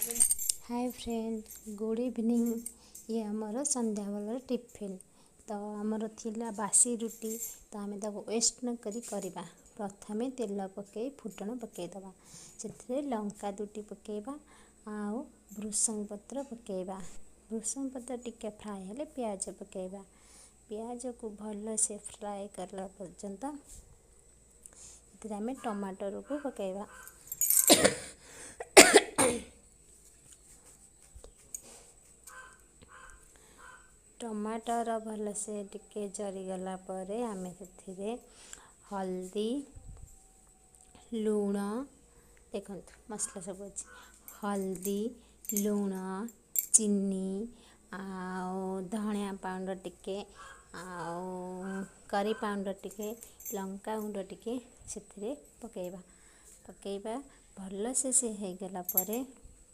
Hi friend, good evening. ये आमर संध्या bell tiffin. तो आमर थिला बासी रुटी, तो आम वेस्ट न करी करवा। प्रथमे तेल पकई फुटण पकईदबा, से लंका दुटी पकईबा, आउ भृषंग पत्र पकईबा। भृषंग पत्र टिके फ्राए हेले प्याज पकईबा। प्याज को भल से फ्राए करला पर्यंत आम टमाटर को पकईबा। टमाटर भल से टिके जरीगला परे आमे से हल्दी लुण देखो मसला सब अच्छे हल्दी लुण चीनी आउ धनिया पाउडर टिके आउ करी पाउडर टिके लंका गुंड टिके से पकईबा। भल से हो गला परे